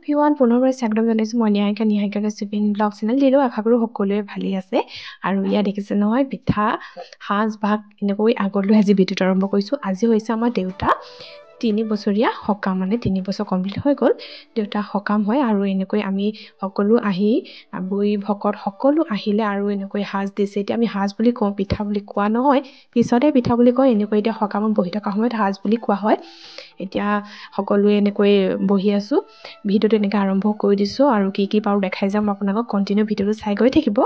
ভিৱান পুনৰবাৰ স্বাগতম জনাইছোঁ মই নিহাৰিকা ৰেচিপি ব্লগ চেনেল দিলোঁ আশা কৰোঁ সকলোৱে ভালেই আছে আৰু ইয়াত দেখিছে নহয় পিঠা সাজ ভাগ এনেকৈ আগলৈ আজি ভিডিঅ'টো আৰম্ভ কৰিছোঁ আজি হৈছে আমাৰ দেউতা 3 বছৰীয়া সকাম মানে 3 বছৰ কমপ্লিট হৈ গ'ল দেউতা সকাম হয় আৰু এনেকৈ আমি সকলো আহি বৈ ভকত সকলো আহিলে আৰু এনেকৈ সাজ দিছে এতিয়া আমি সাজ বুলি কওঁ পিঠা বুলি কোৱা নহয় পিছতে পিঠা বুলি কয় এনেকৈ এতিয়া সকামত বহি থকা সময়ত সাজ বুলি কোৱা হয় এতিয়া সকলোৱে এনেকৈ বহি আছোঁ ভিডিঅ'টো এনেকৈ আৰম্ভ কৰি দিছোঁ আৰু কি পাৰোঁ দেখাই যাম আপোনালোকক কণ্টিনিউ ভিডিঅ'টো চাই গৈ থাকিব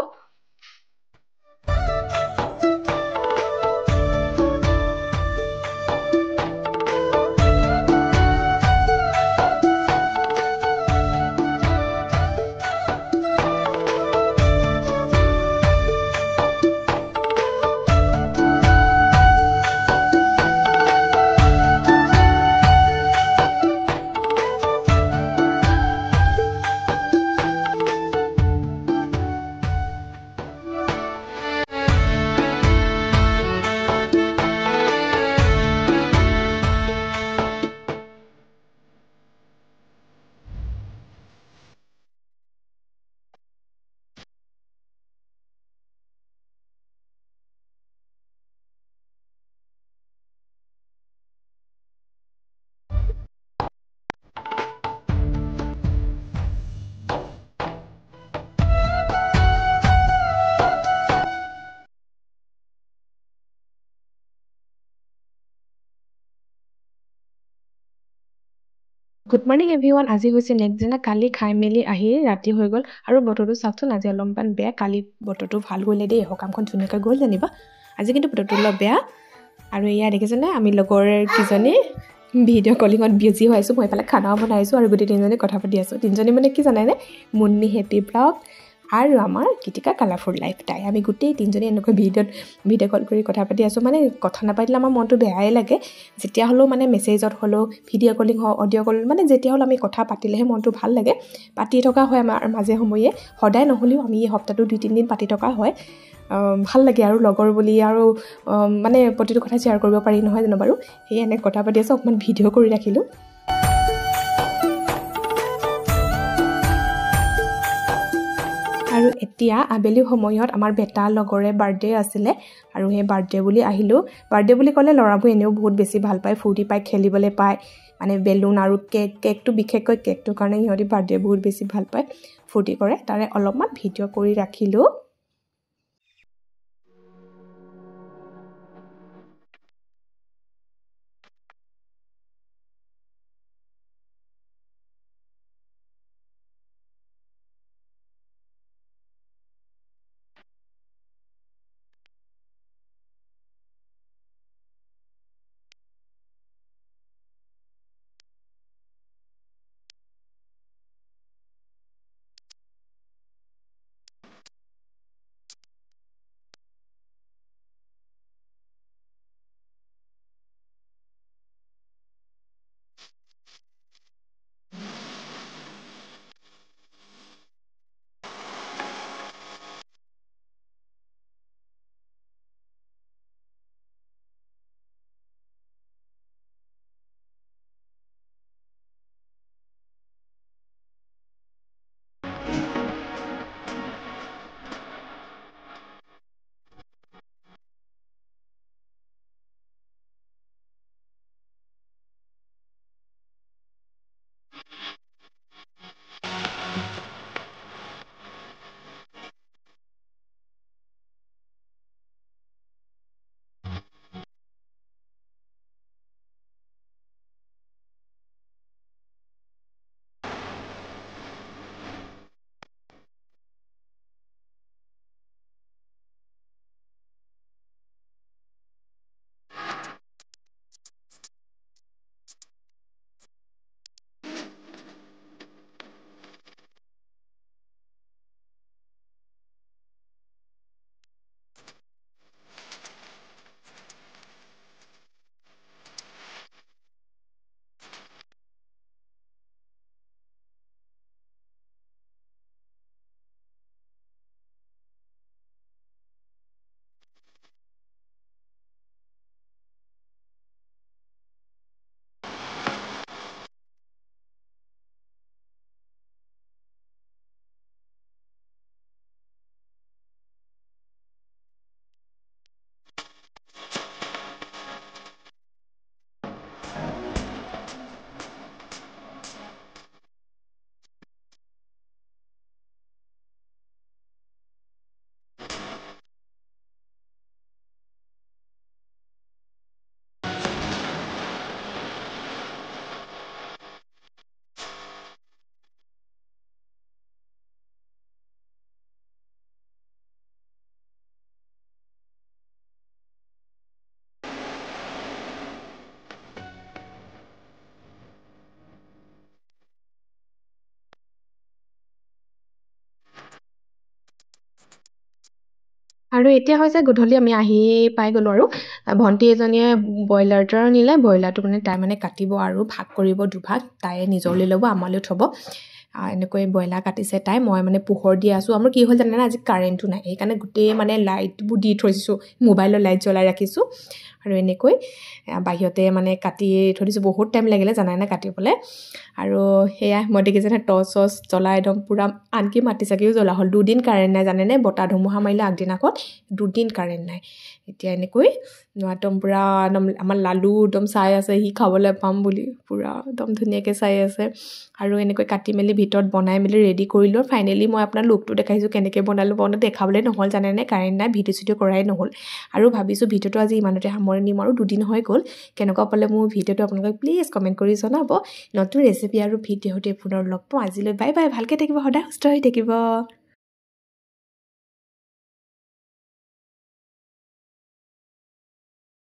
গুড মৰ্ণিং এভৰিৱান আজি হৈছে নেক্সট দিনা কালি খাই মেলি আহি ৰাতি হৈ গ'ল আৰু বতৰটো চাওকচোন আজি অলপমান বেয়া কালি বতৰটো ভাল গ'লে দেই সকামখন ধুনীয়াকৈ গ'ল জানিবা আজি কিন্তু বতৰটো অলপ বেয়া আৰু এয়া দেখিছেনে আমি লগৰ কিজনী ভিডিঅ' কলিঙত বিজি হৈ আছোঁ মই এইফালে খানাও বনাইছোঁ আৰু গোটেই তিনিজনী কথা পাতি আছোঁ তিনিজনী মানে কি জানেনে মুন্নি হেপী ব্লগ আৰু আমাৰ গীতিকা কালাৰফুল লাইফ তাই আমি গোটেই তিনিজনী এনেকৈ ভিডিঅ' কল কৰি কথা পাতি আছোঁ মানে কথা নাপাতিলে আমাৰ মনটো বেয়াই লাগে যেতিয়া হ'লেও মানে মেছেজত হ'লেও ভিডিঅ' কলিং হওক অডিঅ' কল মানে যেতিয়া হ'লেও আমি কথা পাতিলেহে মনটো ভাল লাগে পাতি থকা হয় আমাৰ মাজে সময়ে সদায় নহ'লেও আমি এই সপ্তাহটো 2-3 দিন পাতি থকা হয় ভাল লাগে আৰু লগৰ বুলি আৰু মানে প্ৰতিটো কথা শ্বেয়াৰ কৰিব পাৰি নহয় জানো বাৰু সেই এনে কথা পাতি আছোঁ অকণমান ভিডিঅ' কৰি ৰাখিলোঁ আৰু এতিয়া আবেলি সময়ত আমাৰ বেটা লগৰে বাৰ্থডে আছিলে আৰু সেই বাৰ্থডে বুলি আহিলোঁ বাৰ্থডে বুলি ক'লে ল'ৰাবোৰ এনেও বহুত বেছি ভাল পায় ফূৰ্তি পায় খেলিবলৈ পায় মানে বেলুন আৰু কেকটো বিশেষকৈ কেকটোৰ কাৰণে সিহঁতি বাৰ্থডে বহুত বেছি ভাল পায় ফূৰ্তি কৰে তাৰে অলপমান ভিডিঅ' কৰি ৰাখিলোঁ আৰু এতিয়া হৈছে গধূলি আমি আহি পাই গ'লোঁ আৰু ভণ্টি এজনীয়ে ব্ৰইলাৰটো নিলে ব্ৰইলাৰটো মানে তাই মানে কাটিব আৰু ভাগ কৰিব দুভাগ তাই নিজৰলৈ ল'ব আমালৈও থ'ব এনেকৈ ব্ৰইলাৰ কাটিছে তাই মই মানে পোহৰ দি আছোঁ আমাৰ কি হ'ল জানেনে আজি কাৰেণ্টটো নাই সেইকাৰণে গোটেই মানে লাইটবোৰ দি থৈছোঁ মোবাইলৰ লাইট জ্বলাই ৰাখিছোঁ আৰু এনেকৈ বাহিৰতে মানে কাটি থৈ দিছোঁ বহুত টাইম লাগিলে জানানে কাটিবলৈ আৰু সেয়া মই দেখিছে টৰ্চ চচ জ্বলাই একদম পূৰা আনকি মাটি চাকিও জ্বলা হ'ল 2 দিন কাৰেণ্ট নাই জানেনে বতাহ ধুমুহা মাৰিলে আগদিনাখন 2 দিন কাৰেণ্ট নাই এতিয়া এনেকৈ একদম পূৰা একদম আমাৰ লালু একদম চাই আছে সি খাবলৈ পাম বুলি পূৰা একদম ধুনীয়াকৈ চাই আছে আৰু এনেকৈ কাটি মেলি ভিতৰত বনাই মেলি ৰেডি কৰিলোঁ ফাইনেলি মই আপোনাৰ লুকটো দেখাইছোঁ কেনেকৈ বনালোঁ দেখাবলৈ নহ'ল জানেনে কাৰেণ্ট নাই ভিডিঅ' কৰাই নহ'ল আৰু ভাবিছোঁ ভিডিঅ'টো আজি ইমানতে সামৰি নিম আৰু 2 দিন হৈ গ'ল কেনেকুৱা পালে মোৰ ভিডিঅ'টো আপোনালোকে প্লিজ কমেণ্ট কৰি জনাব নতুন ৰেচিপি আৰু ভিডিঅ'তে পুনৰ লগ পাওঁ আজিলৈ বাই বাই ভালকৈ থাকিব সদায় সুস্থ হৈ থাকিব